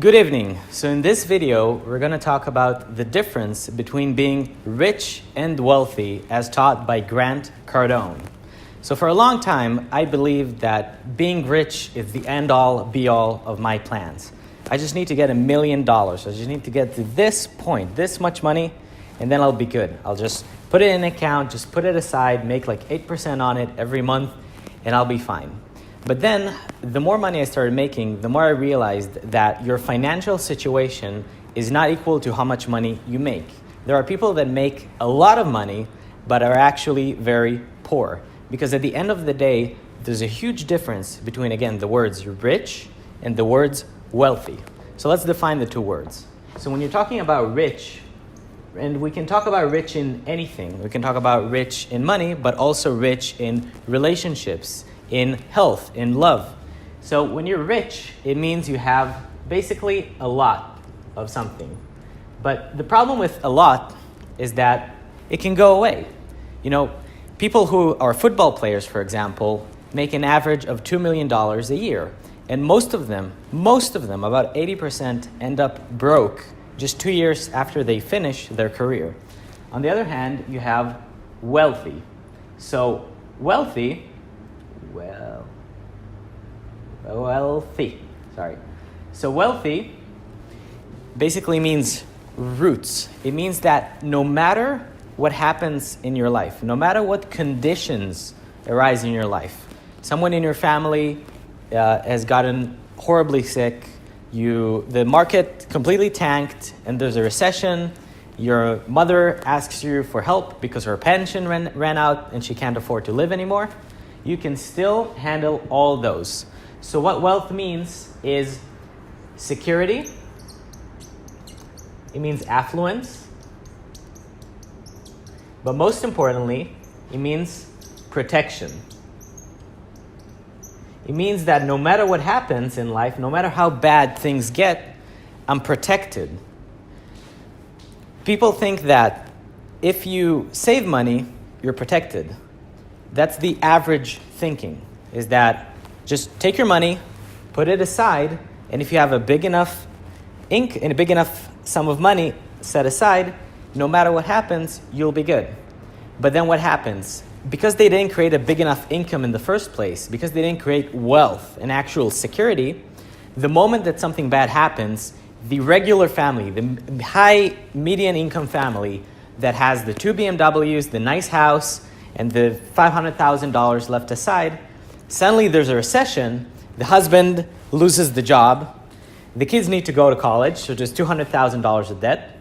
Good evening. So in this video, we're going to talk about the difference between being rich and wealthy as taught by Grant Cardone. So for a long time, I believed that being rich is the end-all, be-all of my plans. I just need to get $1 million. I just need to get to this point, this much money, and then I'll be good. I'll just put it in an account, just put it aside, make like 8% on it every month, and I'll be fine. But then, the more money I started making, the more I realized that your financial situation is not equal to how much money you make. There are people that make a lot of money, but are actually very poor. Because at the end of the day, there's a huge difference between, again, the words rich and the words wealthy. So let's define the two words. So when you're talking about rich, and we can talk about rich in anything. We can talk about rich in money, but also rich in relationships, in health, in love. So when you're rich, it means you have basically a lot of something. But the problem with a lot is that it can go away. You know, people who are football players, for example, make an average of $2 million a year. And most of them, about 80%, end up broke just 2 years after they finish their career. On the other hand, you have wealthy. So wealthy basically means roots. It means that no matter what happens in your life, no matter what conditions arise in your life, someone in your family has gotten horribly sick, the market completely tanked, and there's a recession, your mother asks you for help because her pension ran out and she can't afford to live anymore, you can still handle all those. So what wealth means is security, it means affluence, but most importantly, it means protection. It means that no matter what happens in life, no matter how bad things get, I'm protected. People think that if you save money, you're protected. That's the average thinking, is that just take your money, put it aside, and if you have a big enough sum of money set aside, no matter what happens, you'll be good. But then what happens? Because they didn't create a big enough income in the first place, because they didn't create wealth and actual security, the moment that something bad happens, the regular family, the high median income family that has the 2 BMWs, the nice house, and the $500,000 left aside, suddenly there's a recession, the husband loses the job, the kids need to go to college, so there's $200,000 of debt,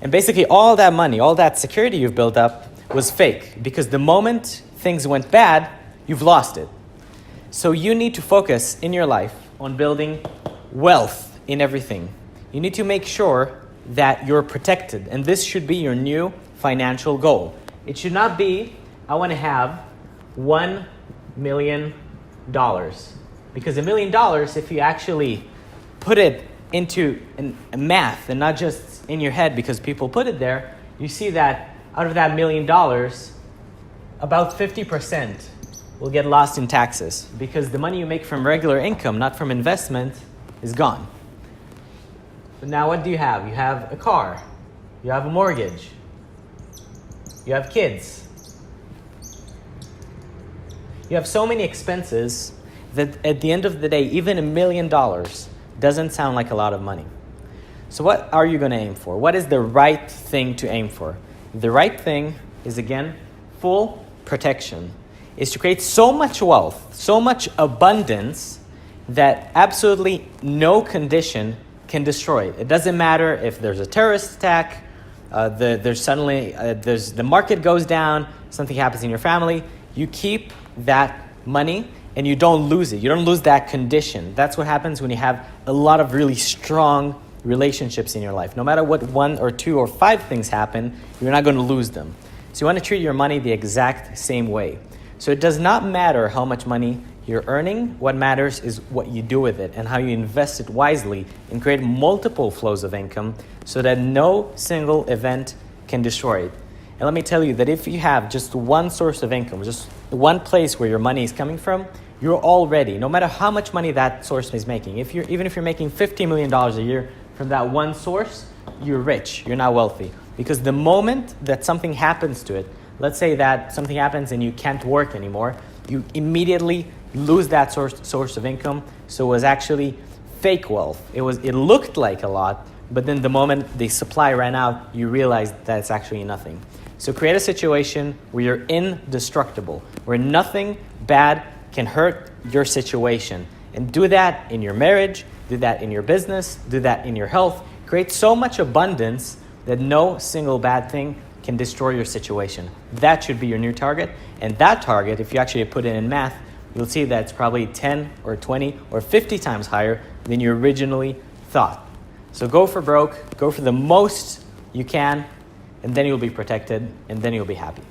and basically all that money, all that security you've built up was fake, because the moment things went bad, you've lost it. So you need to focus in your life on building wealth in everything. You need to make sure that you're protected, and this should be your new financial goal. It should not be, I want to have $1 million. Because $1 million, if you actually put it into math and not just in your head because people put it there, you see that out of that $1 million, about 50% will get lost in taxes because the money you make from regular income, not from investment, is gone. But now what do you have? You have a car, you have a mortgage, you have kids. You have so many expenses that at the end of the day, even $1 million doesn't sound like a lot of money. So what are you going to aim for? What is the right thing to aim for? The right thing is, again, full protection. Is to create so much wealth, so much abundance that absolutely no condition can destroy it. It doesn't matter if there's a terrorist attack, the market goes down, something happens in your family. You keep that money and you don't lose it. You don't lose that condition. That's what happens when you have a lot of really strong relationships in your life. No matter what 1 or 2 or 5 things happen, you're not going to lose them. So you want to treat your money the exact same way. So it does not matter how much money you're earning. What matters is what you do with it and how you invest it wisely and create multiple flows of income so that no single event can destroy it. And let me tell you that if you have just one source of income, just one place where your money is coming from, you're already, no matter how much money that source is making, even if you're making $50 million a year from that one source, you're rich, you're not wealthy. Because the moment that something happens to it, let's say that something happens and you can't work anymore, you immediately lose that source of income. So it was actually fake wealth. It looked like a lot, but then the moment the supply ran out, you realized that it's actually nothing. So create a situation where you're indestructible, where nothing bad can hurt your situation. And do that in your marriage, do that in your business, do that in your health. Create so much abundance that no single bad thing can destroy your situation. That should be your new target. And that target, if you actually put it in math, you'll see that it's probably 10 or 20 or 50 times higher than you originally thought. So go for broke, go for the most you can, and then you'll be protected, and then you'll be happy.